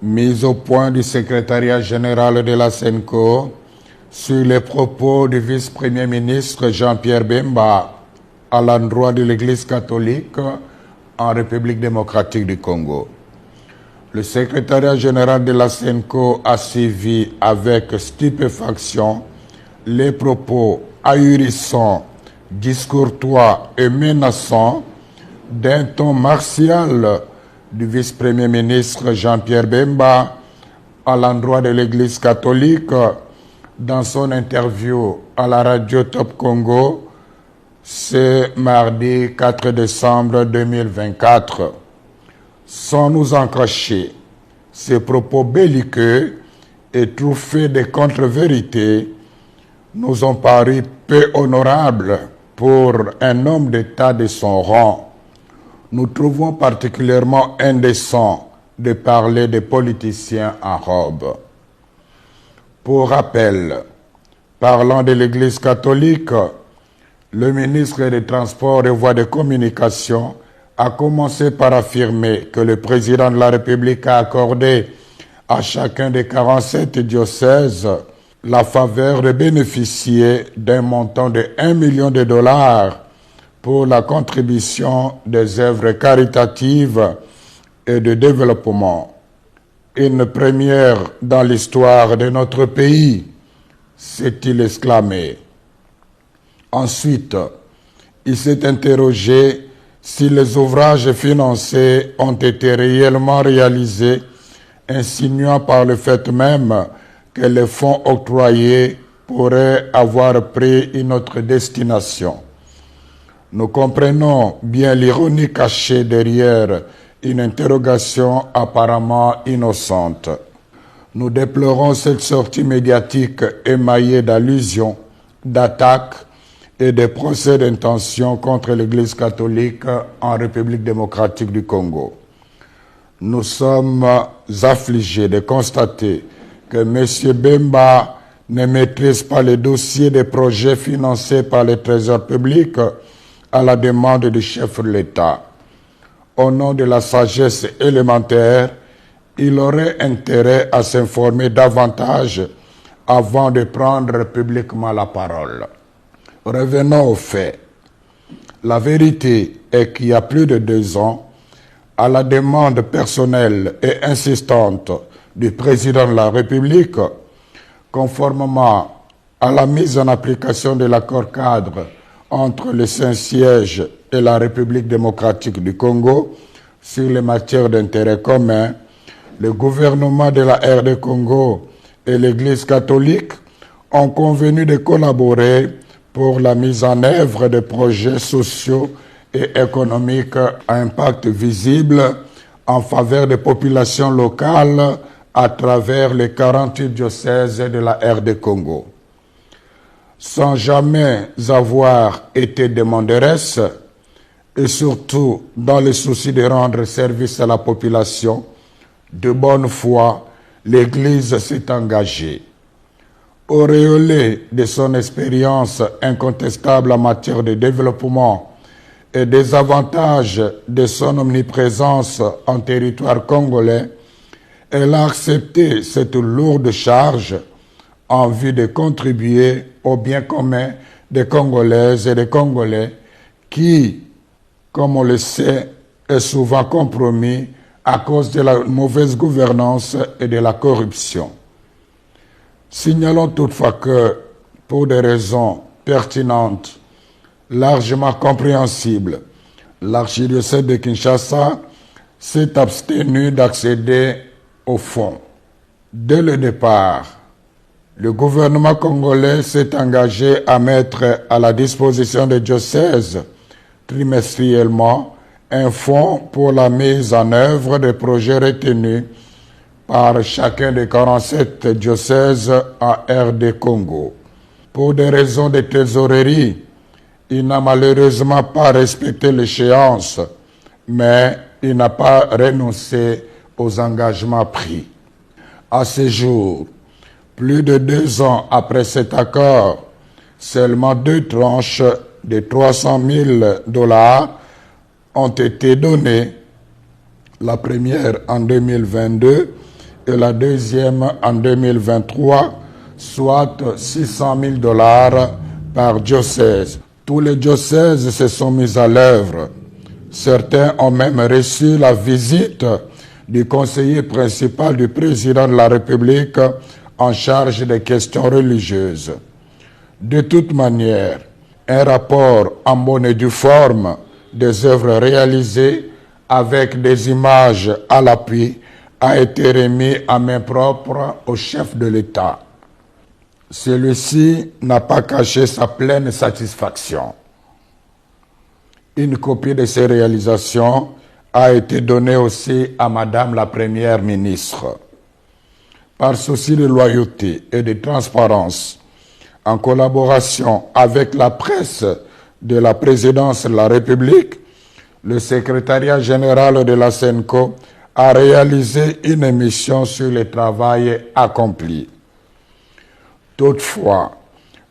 Mise au point du secrétariat général de la SENCO sur les propos du vice-premier ministre Jean-Pierre Bemba à l'endroit de l'Église catholique en République démocratique du Congo. Le secrétariat général de la SENCO a suivi avec stupéfaction les propos ahurissants, discourtois et menaçants d'un ton martial du vice-premier ministre Jean-Pierre Bemba à l'endroit de l'Église catholique dans son interview à la radio Top Congo ce mardi 4 décembre 2024. Sans nous en cacher, ces propos belliqueux et truffés de contre-vérités nous ont paru peu honorables pour un homme d'État de son rang. Nous trouvons particulièrement indécent de parler des politiciens en robe. Pour rappel, parlant de l'Église catholique, le ministre des Transports et Voies de Communication a commencé par affirmer que le président de la République a accordé à chacun des 47 diocèses la faveur de bénéficier d'un montant de 1 million de dollars pour la contribution des œuvres caritatives et de développement. Une première dans l'histoire de notre pays, s'est-il exclamé. Ensuite, il s'est interrogé si les ouvrages financés ont été réellement réalisés, insinuant par le fait même que les fonds octroyés pourraient avoir pris une autre destination. Nous comprenons bien l'ironie cachée derrière une interrogation apparemment innocente. Nous déplorons cette sortie médiatique émaillée d'allusions, d'attaques et de procès d'intention contre l'Église catholique en République démocratique du Congo. Nous sommes affligés de constater que M. Bemba ne maîtrise pas les dossiers des projets financés par le Trésor public à la demande du chef de l'État. Au nom de la sagesse élémentaire, il aurait intérêt à s'informer davantage avant de prendre publiquement la parole. Revenons aux faits. La vérité est qu'il y a plus de 2 ans, à la demande personnelle et insistante du président de la République, conformément à la mise en application de l'accord cadre entre le Saint-Siège et la République démocratique du Congo sur les matières d'intérêt commun, le gouvernement de la RD Congo et l'Église catholique ont convenu de collaborer pour la mise en œuvre de projets sociaux et économiques à impact visible en faveur des populations locales à travers les 48 diocèses de la RD Congo. Sans jamais avoir été demanderesse, et surtout dans le souci de rendre service à la population, de bonne foi, l'Église s'est engagée. Auréolée de son expérience incontestable en matière de développement et des avantages de son omniprésence en territoire congolais, elle a accepté cette lourde charge en vue de contribuer au bien commun des Congolaises et des Congolais qui, comme on le sait, est souvent compromis à cause de la mauvaise gouvernance et de la corruption. Signalons toutefois que, pour des raisons pertinentes, largement compréhensibles, l'archidiocèse de Kinshasa s'est abstenu d'accéder au fonds. Dès le départ, le gouvernement congolais s'est engagé à mettre à la disposition des diocèses trimestriellement un fonds pour la mise en œuvre des projets retenus par chacun des 47 diocèses en RD Congo. Pour des raisons de trésorerie, il n'a malheureusement pas respecté l'échéance, mais il n'a pas renoncé aux engagements pris. À ce jour, plus de 2 ans après cet accord, seulement 2 tranches de 300 000 dollars ont été données, la première en 2022 et la deuxième en 2023, soit $600,000 par diocèse. Tous les diocèses se sont mis à l'œuvre. Certains ont même reçu la visite du conseiller principal du président de la République en charge des questions religieuses. De toute manière, un rapport en bonne et due forme des œuvres réalisées avec des images à l'appui a été remis à main propre au chef de l'État. Celui-ci n'a pas caché sa pleine satisfaction. Une copie de ces réalisations a été donnée aussi à Madame la Première ministre. Par souci de loyauté et de transparence, en collaboration avec la presse de la présidence de la République, le secrétariat général de la SENCO a réalisé une émission sur le travail accompli. Toutefois,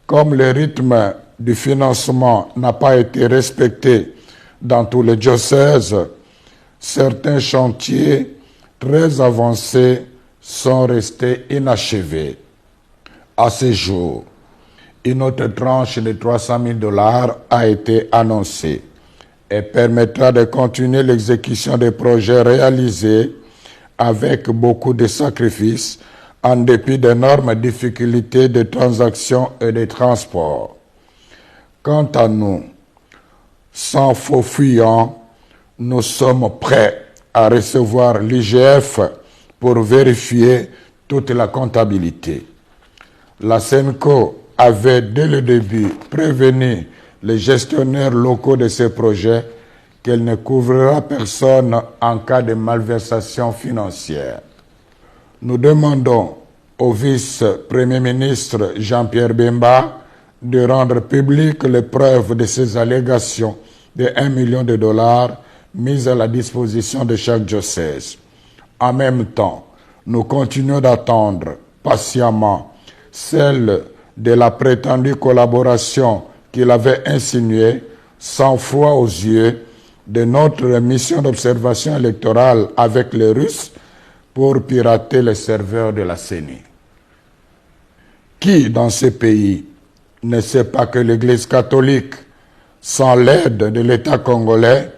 comme le rythme du financement n'a pas été respecté dans tous les diocèses, certains chantiers très avancés sont restés inachevés. À ce jour, une autre tranche de $300,000 a été annoncée et permettra de continuer l'exécution des projets réalisés avec beaucoup de sacrifices en dépit d'énormes difficultés de transaction et de transport. Quant à nous, sans faux fuyant, nous sommes prêts à recevoir l'IGF pour vérifier toute la comptabilité. La SENCO avait dès le début prévenu les gestionnaires locaux de ces projets qu'elle ne couvrira personne en cas de malversation financière. Nous demandons au vice-premier ministre Jean-Pierre Bemba de rendre publiques les preuves de ces allégations de $1 million mises à la disposition de chaque diocèse. En même temps, nous continuons d'attendre patiemment celle de la prétendue collaboration qu'il avait insinuée, sans foi aux yeux, de notre mission d'observation électorale avec les Russes pour pirater les serveurs de la CENI. Qui dans ce pays ne sait pas que l'Église catholique, sans l'aide de l'État congolais,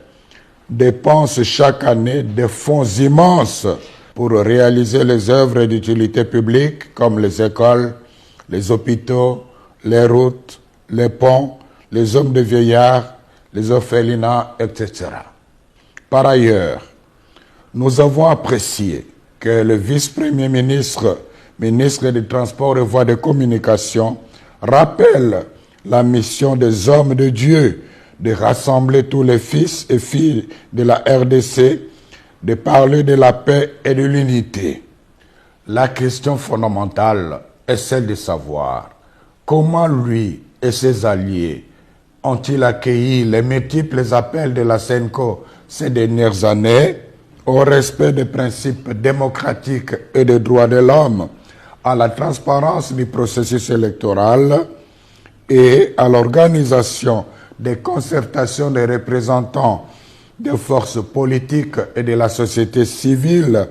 dépense chaque année des fonds immenses pour réaliser les œuvres d'utilité publique comme les écoles, les hôpitaux, les routes, les ponts, les hommes de vieillards, les orphelinats, etc. Par ailleurs, nous avons apprécié que le vice-premier ministre, ministre des Transports et Voies de Communication, rappelle la mission des hommes de Dieu de rassembler tous les fils et filles de la RDC, de parler de la paix et de l'unité. La question fondamentale est celle de savoir comment lui et ses alliés ont-ils accueilli les multiples appels de la SENCO ces dernières années au respect des principes démocratiques et des droits de l'homme, à la transparence du processus électoral et à l'organisation des concertations des représentants des forces politiques et de la société civile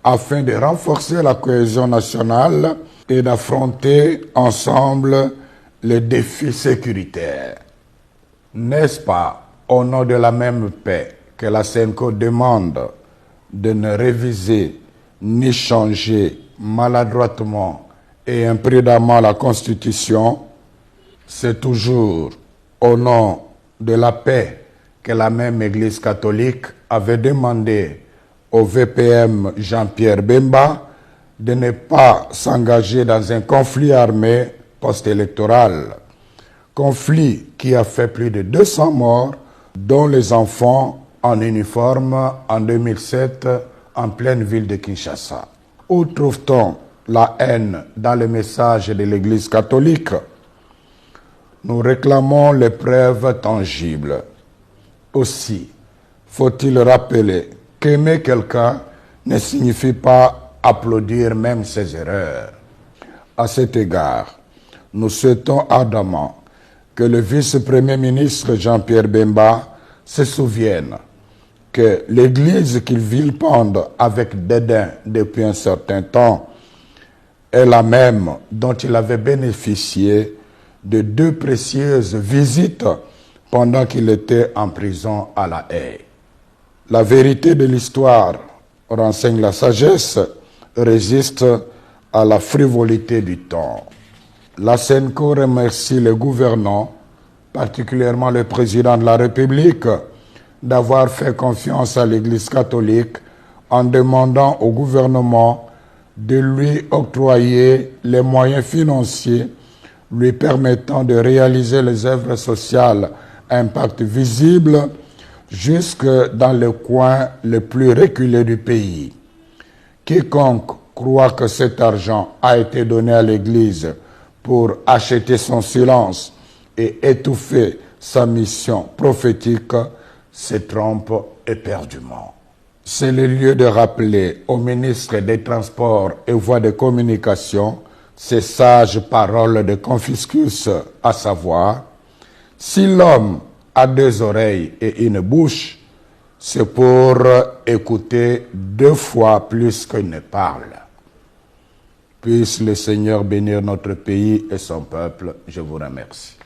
afin de renforcer la cohésion nationale et d'affronter ensemble les défis sécuritaires. N'est-ce pas au nom de la même paix que la SENCO demande de ne réviser ni changer maladroitement et imprudemment la Constitution? C'est toujours au nom de la paix que la même Église catholique avait demandé au VPM Jean-Pierre Bemba de ne pas s'engager dans un conflit armé post-électoral. Conflit qui a fait plus de 200 morts, dont les enfants en uniforme en 2007 en pleine ville de Kinshasa. Où trouve-t-on la haine dans les messages de l'Église catholique? Nous réclamons les preuves tangibles. Aussi, faut-il rappeler qu'aimer quelqu'un ne signifie pas applaudir même ses erreurs. À cet égard, nous souhaitons ardemment que le vice-premier ministre Jean-Pierre Bemba se souvienne que l'Église qu'il vilipende avec dédain depuis un certain temps est la même dont il avait bénéficié de 2 précieuses visites pendant qu'il était en prison à La Haye. La vérité de l'histoire renseigne la sagesse, résiste à la frivolité du temps. La SENCO remercie les gouvernants, particulièrement le président de la République, d'avoir fait confiance à l'Église catholique en demandant au gouvernement de lui octroyer les moyens financiers lui permettant de réaliser les œuvres sociales à impact visible jusque dans le coin le plus reculé du pays. Quiconque croit que cet argent a été donné à l'Église pour acheter son silence et étouffer sa mission prophétique se trompe éperdument. C'est le lieu de rappeler au ministre des Transports et Voies de Communication ces sages paroles de Confucius, à savoir: si l'homme a 2 oreilles et une bouche, c'est pour écouter 2 fois plus qu'il ne parle. Puisse le Seigneur bénir notre pays et son peuple. Je vous remercie.